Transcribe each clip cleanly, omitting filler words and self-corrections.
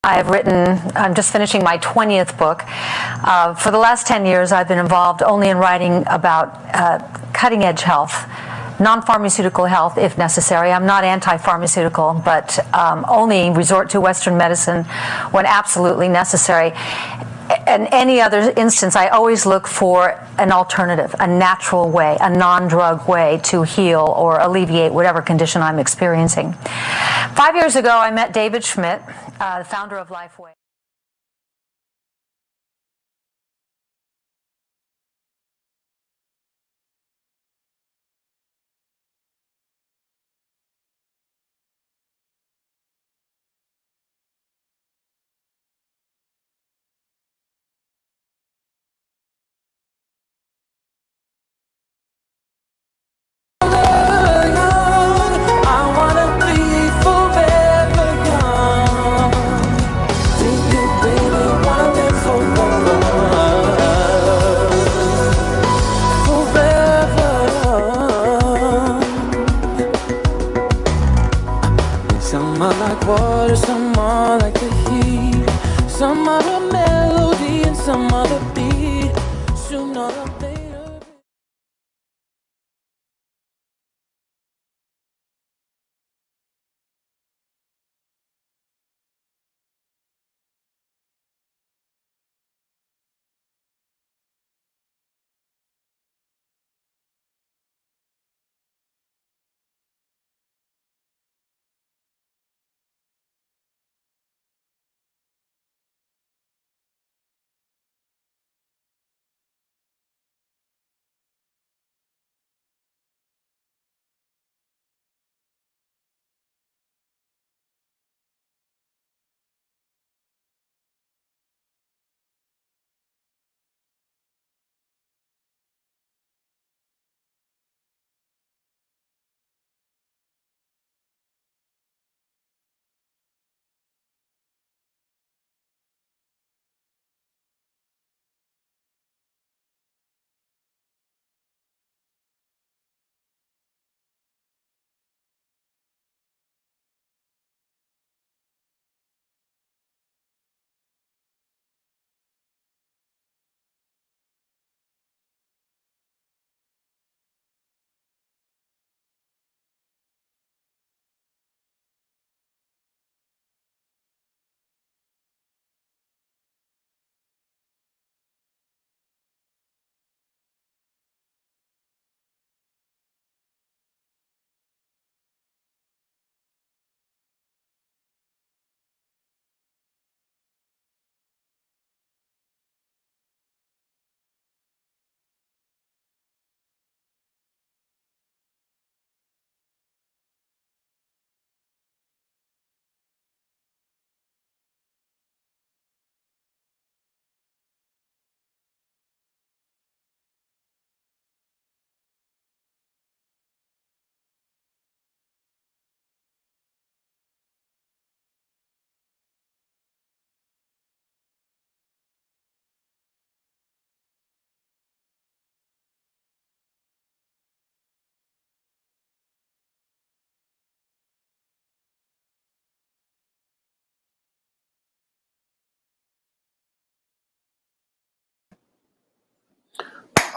I'm just finishing my 20th book. For the last 10 years, I've been involved only in writing about cutting-edge health, non-pharmaceutical health if necessary. I'm not anti-pharmaceutical, but only resort to Western medicine when absolutely necessary. In any other instance, I always look for an alternative, a natural way, a non-drug way to heal or alleviate whatever condition I'm experiencing. 5 years ago, I met David Schmidt, the founder of LifeWave. Some are like water, some are like the heat. Some are a melody and some are the beat. Sooner or later.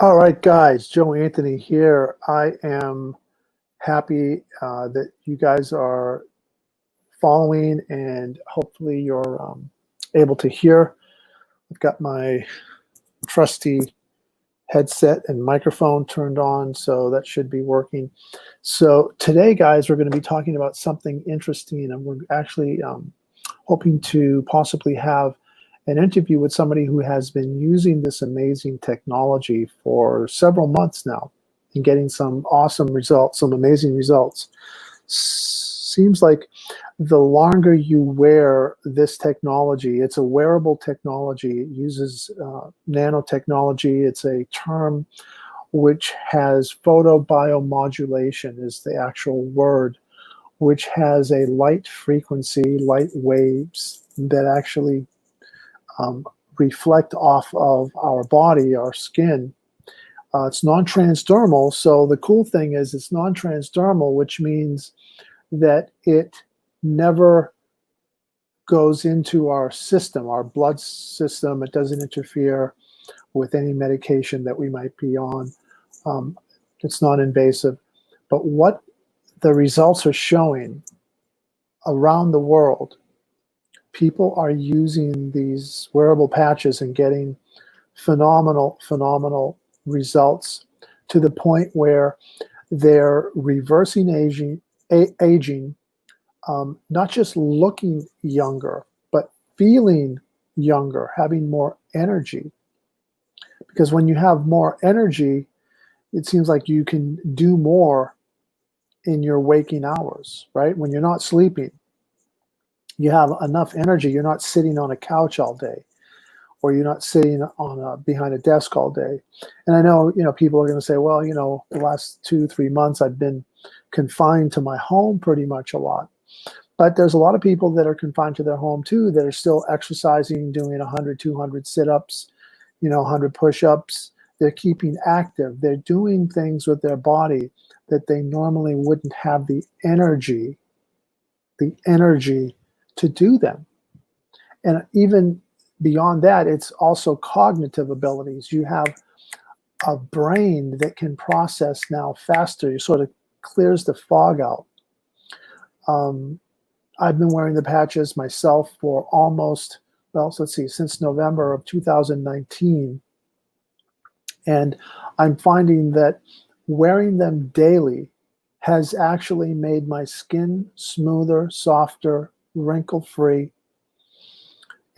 All right, guys, Joe Anthony here. I am happy that you guys are following and hopefully you're able to hear. I've got my trusty headset and microphone turned on, so that should be working. So today, guys, we're going to be talking about something interesting, and we're actually hoping to possibly have an interview with somebody who has been using this amazing technology for several months now and getting some awesome results, some amazing results. Seems like the longer you wear this technology, it's a wearable technology. It uses nanotechnology. It's a term which has photobiomodulation is the actual word, which has a light frequency, light waves that actually reflect off of our body, our skin. It's non-transdermal, so the cool thing is it's non-transdermal, which means that it never goes into our system, our blood system. It doesn't interfere with any medication that we might be on. It's non-invasive. But what the results are showing around the world, people are using these wearable patches and getting phenomenal results, to the point where they're reversing aging, not just looking younger, but feeling younger, having more energy. Because when you have more energy, it seems like you can do more in your waking hours, right? When you're not sleeping, you have enough energy. You're not sitting on a couch all day, or you're not sitting on behind a desk all day. And I know, people are going to say, well, the last 2-3 months I've been confined to my home pretty much a lot. But there's a lot of people that are confined to their home too, that are still exercising, doing 100, 200 sit-ups, 100 push-ups. They're keeping active. They're doing things with their body that they normally wouldn't have the energy to do them. And even beyond that, it's also cognitive abilities. You have a brain that can process now faster. It sort of clears the fog out. I've been wearing the patches myself for almost, since November of 2019. And I'm finding that wearing them daily has actually made my skin smoother, softer, wrinkle-free.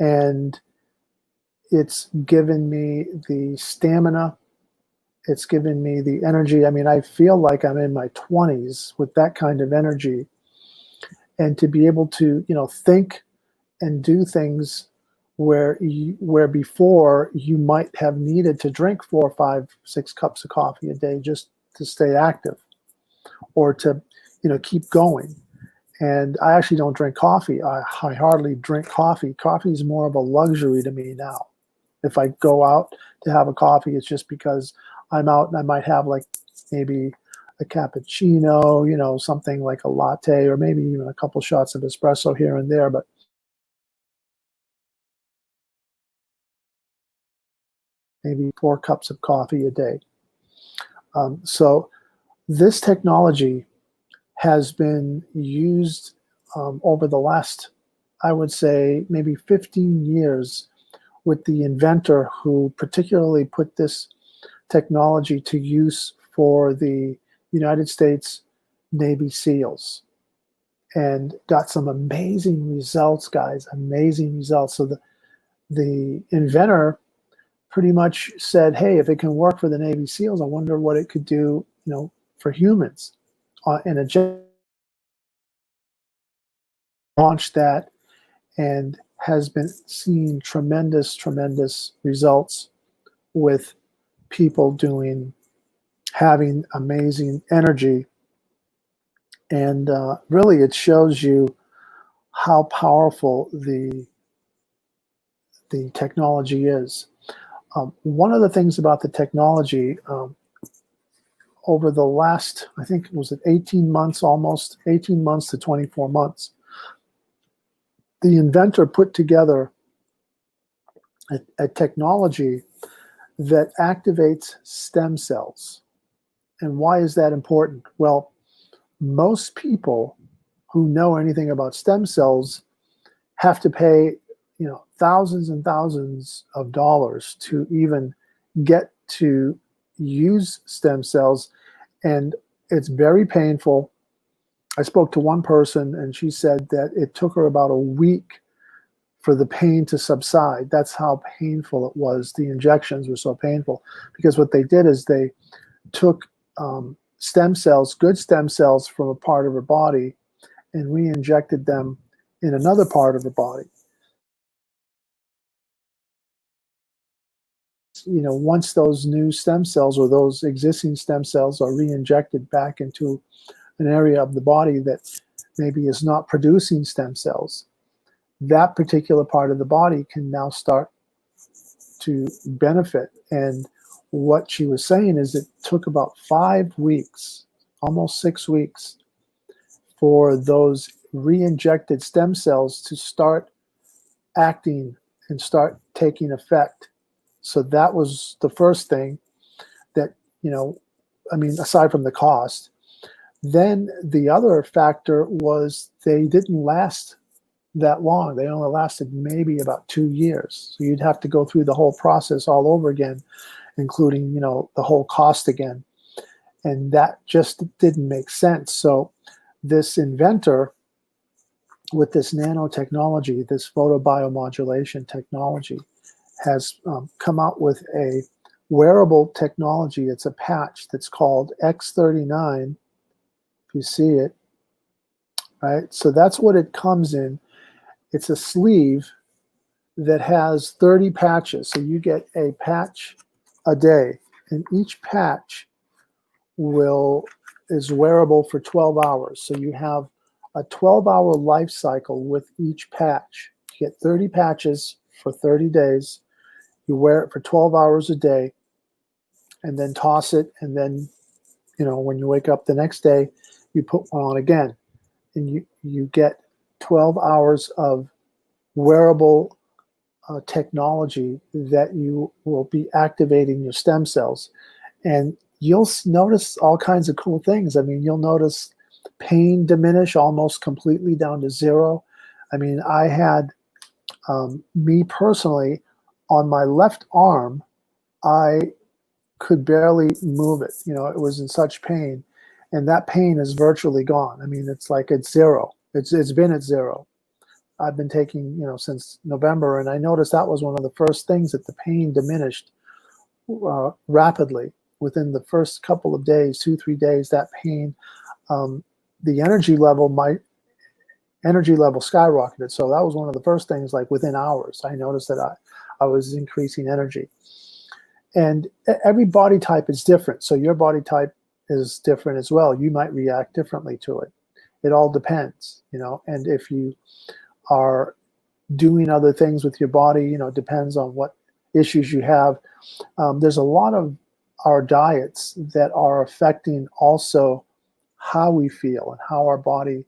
And it's given me the stamina. It's given me the energy. I mean, I feel like I'm in my 20s with that kind of energy. And to be able to, think and do things where before you might have needed to drink 4, 5, 6 cups of coffee a day just to stay active, or to, keep going. And I actually don't drink coffee. I hardly drink coffee. Coffee is more of a luxury to me now. If I go out to have a coffee, it's just because I'm out and I might have like maybe a cappuccino, something like a latte, or maybe even a couple shots of espresso here and there. But maybe 4 cups of coffee a day. So this technology has been used over the last, I would say, maybe 15 years, with the inventor who particularly put this technology to use for the United States Navy SEALs, and got some amazing results, guys, amazing results. So the inventor pretty much said, hey, if it can work for the Navy SEALs, I wonder what it could do, for humans. And launched that, and has been seeing tremendous results with people having amazing energy. And really, it shows you how powerful the technology is. One of the things about the technology, over the last, I think, was it 18 months, almost 18 months to 24 months, the inventor put together a technology that activates stem cells. And why is that important? Well, most people who know anything about stem cells have to pay, thousands and thousands of dollars to even get to use stem cells. And it's very painful. I spoke to one person, and she said that it took her about a week for the pain to subside. That's how painful it was. The injections were so painful, because what they did is they took stem cells, good stem cells, from a part of her body and re-injected them in another part of her body. Once those new stem cells, or those existing stem cells, are re-injected back into an area of the body that maybe is not producing stem cells, that particular part of the body can now start to benefit. And what she was saying is it took about 5 weeks, almost 6 weeks, for those re-injected stem cells to start acting and start taking effect. So that was the first thing that, I mean, aside from the cost. Then the other factor was they didn't last that long. They only lasted maybe about 2 years. So you'd have to go through the whole process all over again, including, the whole cost again. And that just didn't make sense. So this inventor with this nanotechnology, this photobiomodulation technology, has come out with a wearable technology. It's a patch that's called X39. If you see it, right? So that's what it comes in. It's a sleeve that has 30 patches. So you get a patch a day, and each patch is wearable for 12 hours. So you have a 12-hour life cycle with each patch. You get 30 patches for 30 days. You wear it for 12 hours a day, and then toss it. And then, when you wake up the next day, you put one on again. And you get 12 hours of wearable technology that you will be activating your stem cells. And you'll notice all kinds of cool things. I mean, you'll notice pain diminish almost completely down to zero. I mean, I had, me personally, on my left arm, I could barely move it. It was in such pain. And that pain is virtually gone. I mean, it's like it's zero. It's been at zero. I've been taking, since November, and I noticed that was one of the first things that the pain diminished rapidly within the first couple of days, 2-3 days. That pain, the energy level skyrocketed. So that was one of the first things. Like within hours, I noticed that I was increasing energy. And every body type is different. So your body type is different as well. You might react differently to it. It all depends, and if you are doing other things with your body, depends on what issues you have. There's a lot of our diets that are affecting also how we feel and how our body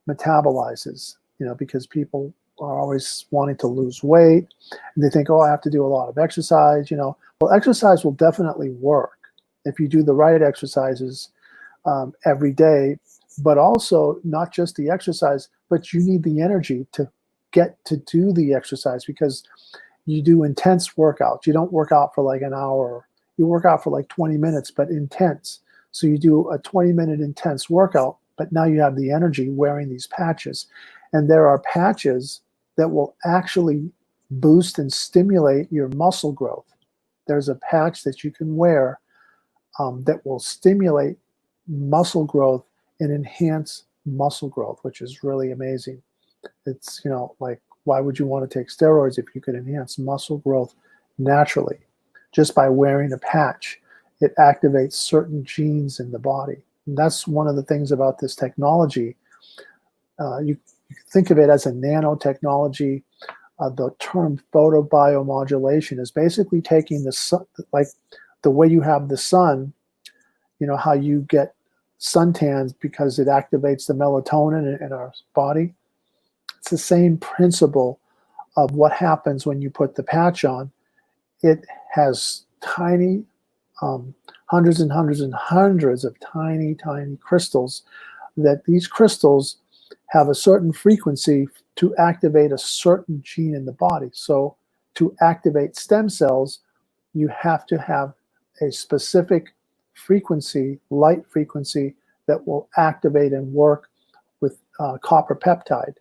metabolizes, because people are always wanting to lose weight, and they think, oh, I have to do a lot of exercise, Well, exercise will definitely work if you do the right exercises every day, but also not just the exercise, but you need the energy to get to do the exercise, because you do intense workouts. You don't work out for like an hour. You work out for like 20 minutes, but intense. So you do a 20-minute intense workout, but now you have the energy wearing these patches. And there are patches that will actually boost and stimulate your muscle growth. There's a patch that you can wear that will stimulate muscle growth and enhance muscle growth, which is really amazing. It's, like, why would you want to take steroids if you could enhance muscle growth naturally just by wearing a patch? It activates certain genes in the body. And that's one of the things about this technology. You think of it as a nanotechnology. The term photobiomodulation is basically taking the sun, like the way you have the sun, how you get suntans because it activates the melatonin in our body. It's the same principle of what happens when you put the patch on. It has tiny, hundreds and hundreds and hundreds of tiny, tiny crystals, that these crystals have a certain frequency to activate a certain gene in the body. So to activate stem cells, you have to have a specific frequency, light frequency, that will activate and work with copper peptide,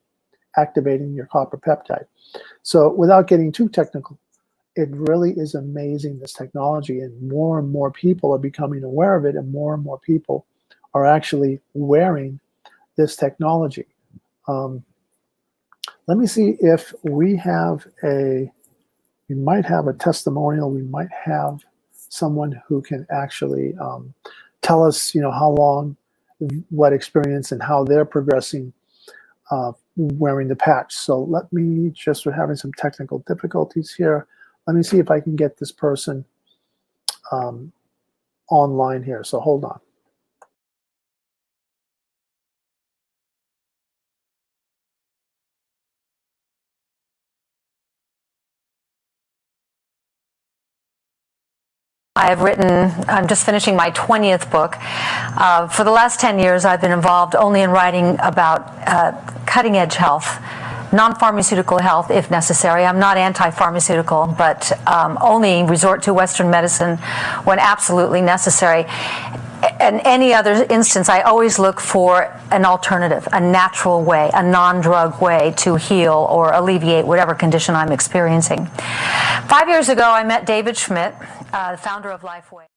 activating your copper peptide. So without getting too technical, it really is amazing, this technology, and more people are becoming aware of it, and more people are actually wearing this technology. Let me see if we might have a testimonial. We might have someone who can actually tell us, how long, what experience, and how they're progressing wearing the patch. So let me just, we're having some technical difficulties here. Let me see if I can get this person online here. So hold on. I've written, I'm just finishing my 20th book. For the last 10 years, I've been involved only in writing about cutting-edge health, non-pharmaceutical health if necessary. I'm not anti-pharmaceutical, but only resort to Western medicine when absolutely necessary. In any other instance, I always look for an alternative, a natural way, a non-drug way to heal or alleviate whatever condition I'm experiencing. 5 years ago, I met David Schmidt, the founder of LifeWave.